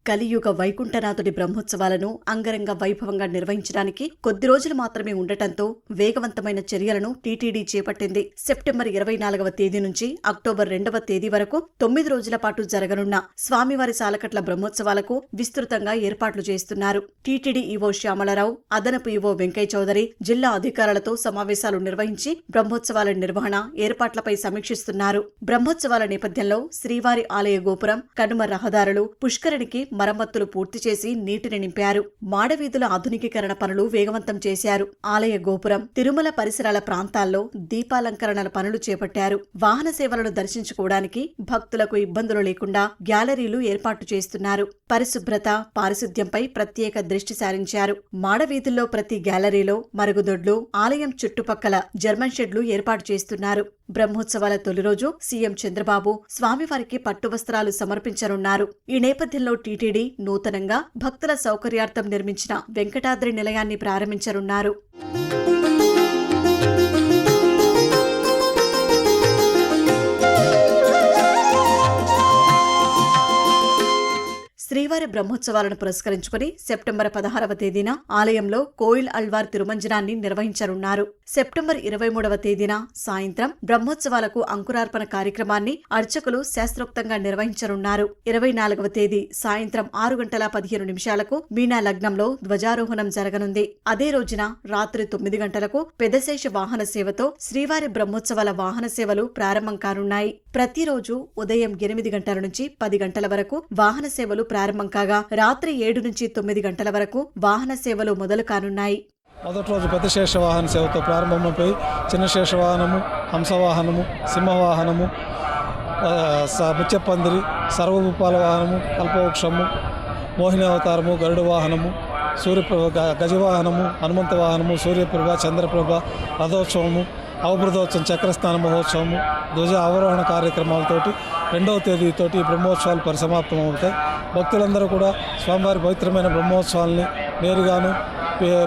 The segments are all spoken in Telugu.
కలియుగ వైకుంఠనాథుడి బ్రహ్మోత్సవాలను అంగరంగ వైభవంగా నిర్వహించడానికి కొద్ది రోజులు మాత్రమే ఉండటంతో వేగవంతమైన చర్యలను టీటీడీ చేపట్టింది. సెప్టెంబర్ 24వ తేదీ నుంచి అక్టోబర్ 2వ తేదీ వరకు 9 రోజుల పాటు జరగనున్న స్వామివారి సాలకట్ల బ్రహ్మోత్సవాలకు విస్తృతంగా ఏర్పాట్లు చేస్తున్నారు. టీటీడీ ఈవో శ్యామలరావు, అదనపు ఈవో వెంకయ్య చౌదరి జిల్లా అధికారులతో సమావేశాలు నిర్వహించి బ్రహ్మోత్సవాల నిర్వహణ ఏర్పాట్లపై సమీక్షిస్తున్నారు. బ్రహ్మోత్సవాల నేపథ్యంలో శ్రీవారి ఆలయ గోపురం, కనుమ రహదారులు, పుష్కరిణికి మరమ్మతులు పూర్తి చేసి నీటిని నింపారు. మాడవీధుల ఆధునికీకరణ పనులు వేగవంతం చేశారు. ఆలయ గోపురం, తిరుమల పరిసరాల ప్రాంతాల్లో దీపాలంకరణల పనులు చేపట్టారు. వాహన సేవలను దర్శించుకోవడానికి భక్తులకు ఇబ్బందులు లేకుండా గ్యాలరీలు ఏర్పాటు చేస్తున్నారు. పరిశుభ్రత, పారిశుద్ధ్యంపై ప్రత్యేక దృష్టి సారించారు. మాడవీధుల్లో ప్రతి గ్యాలరీలో మరుగుదొడ్లు, ఆలయం చుట్టుపక్కల జర్మన్ షెడ్లు ఏర్పాటు చేస్తున్నారు. బ్రహ్మోత్సవాల తొలి రోజు సీఎం చంద్రబాబు స్వామివారికి పట్టువస్త్రాలు సమర్పించనున్నారు. ఈ నేపథ్యంలో టీటీడీ నూతనంగా భక్తుల సౌకర్యార్థం నిర్మించిన వెంకటాద్రి నిలయాన్ని ప్రారంభించనున్నారు. శ్రీవారి బ్రహ్మోత్సవాలను పురస్కరించుకుని సెప్టెంబర్ 16వ తేదీన ఆలయంలో కోయిల్ అల్వార్ తిరుమంజనాన్ని నిర్వహించనున్నారు. సెప్టెంబర్ 23వ తేదీన సాయంత్రం బ్రహ్మోత్సవాలకు అంకురార్పణ కార్యక్రమాన్ని అర్చకులు శాస్త్రోక్తంగా నిర్వహించనున్నారు. 24వ తేదీ సాయంత్రం 6:15 మీనా లగ్నంలో ధ్వజారోహణం జరగనుంది. అదే రోజున రాత్రి 9 గంటలకు పెదశేష వాహన సేవతో శ్రీవారి బ్రహ్మోత్సవాల వాహన సేవలు ప్రారంభం కానున్నాయి. ప్రతిరోజు ఉదయం 8 గంటల నుంచి 10 గంటల వరకు వాహన సేవలు ప్రారంభం కాగా రాత్రి 7 నుంచి 9 గంటల వరకు వాహన సేవలు మొదలు కానున్నాయి. మొదటి రోజు పెద్ద శేష వాహన సేవతో ప్రారంభమైపోయి చిన్న శేష వాహనము, హంసవాహనము, సింహవాహనము, ముత్యపందిరి, సర్వభూపాల వాహనము, కల్పవృక్షము, మోహిని అవతారము, గరుడ వాహనము, సూర్యప్రభ, గజవాహనము, హనుమంత వాహనము, సూర్యప్రభ, చంద్రప్రభ, రథోత్సవము, అవబృధోత్సవం, చక్రస్నాన మహోత్సవము, ధ్వజ అవరోహణ కార్యక్రమాలతోటి 2వ తేదీతోటి బ్రహ్మోత్సవాలు పరిసమాప్తం అవుతాయి. భక్తులందరూ కూడా స్వామివారి పవిత్రమైన బ్రహ్మోత్సవాల్ని నేరుగాను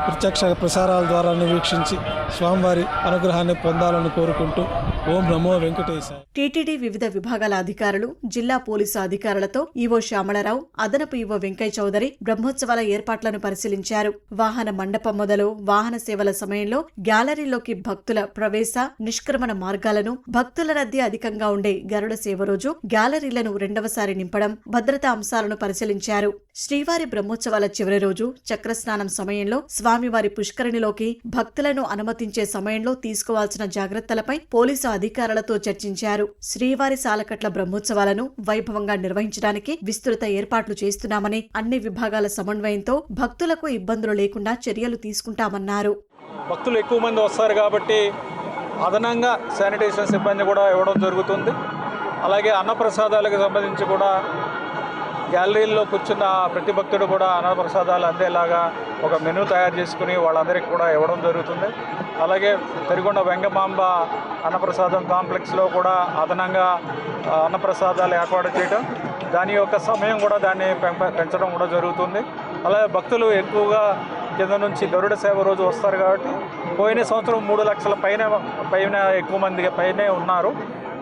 ప్రత్యక్ష ప్రసారాల ద్వారా వీక్షించి స్వామివారి అనుగ్రహాన్ని పొందాలని కోరుకుంటూ ఓం నమో వెంకటేశాయ. టీటీడీ వివిధ విభాగాల అధికారులు, జిల్లా పోలీసు అధికారులతో ఈవో శ్యామలరావు, అదనపు ఈవో వెంకయ్య చౌదరి బ్రహ్మోత్సవాల ఏర్పాట్లను పరిశీలించారు. వాహన మండపం మొదలు వాహన సేవల సమయంలో గ్యాలరీలోకి భక్తుల ప్రవేశ, నిష్క్రమణ మార్గాలను, భక్తుల రద్దీ అధికంగా ఉండే గరుడ సేవ రోజు గ్యాలరీలను 2వసారి నింపడం, భద్రతా అంశాలను పరిశీలించారు. శ్రీవారి బ్రహ్మోత్సవాల చివరి రోజు చక్రస్నానం సమయంలో స్వామివారి పుష్కరిణిలోకి భక్తులను అనుమతించే సమయంలో తీసుకోవాల్సిన జాగ్రత్తలపై పోలీసు అధికారులతో చర్చించారు. శ్రీవారి సాలకట్ల బ్రహ్మోత్సవాలను వైభవంగా నిర్వహించడానికి విస్తృత ఏర్పాట్లు చేస్తున్నామని, అన్ని విభాగాల సమన్వయంతో భక్తులకు ఇబ్బందులు లేకుండా చర్యలు తీసుకుంటామన్నారు. భక్తులు ఎక్కువ మంది వస్తారు కాబట్టి అదనంగా శానిటేషన్ సిబ్బంది కూడా ఇవ్వడం జరుగుతుంది. అలాగే అన్నప్రసాదాలకు సంబంధించి కూడా గ్యాలరీల్లో కూర్చున్న ప్రతి భక్తుడు కూడా అన్నప్రసాదాలు అందేలాగా ఒక మెనూ తయారు చేసుకుని వాళ్ళందరికీ కూడా ఇవ్వడం జరుగుతుంది. అలాగే పెరిగొండ వెంగమాంబ అన్నప్రసాదం కాంప్లెక్స్లో కూడా అదనంగా అన్నప్రసాదాలు ఏర్పాటు చేయడం, దాని యొక్క సమయం కూడా దాన్ని పెంచడం కూడా జరుగుతుంది. అలాగే భక్తులు ఎక్కువగా కింద నుంచి గరుడ సేవ రోజు వస్తారు కాబట్టి పోయిన సంవత్సరం 3 లక్షల పైన ఎక్కువ మంది పైనే ఉన్నారు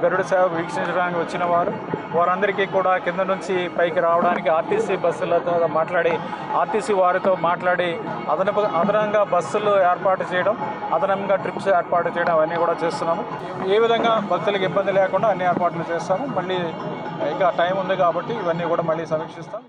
గరుడ సేవ వీక్షించడానికి వచ్చిన వారు. వారందరికీ కూడా కింద నుంచి పైకి రావడానికి ఆర్టీసీ బస్సులతో మాట్లాడి, ఆర్టీసీ వారితో మాట్లాడి అదనంగా బస్సులు ఏర్పాటు చేయడం, అదనంగా ట్రిప్స్ ఏర్పాటు చేయడం అవన్నీ కూడా చేస్తున్నాము. ఏ విధంగా భక్తులకు ఇబ్బంది లేకుండా అన్ని ఏర్పాట్లు చేస్తాము. మళ్ళీ ఇంకా టైం ఉంది కాబట్టి ఇవన్నీ కూడా మళ్ళీ సమీక్షిస్తాం.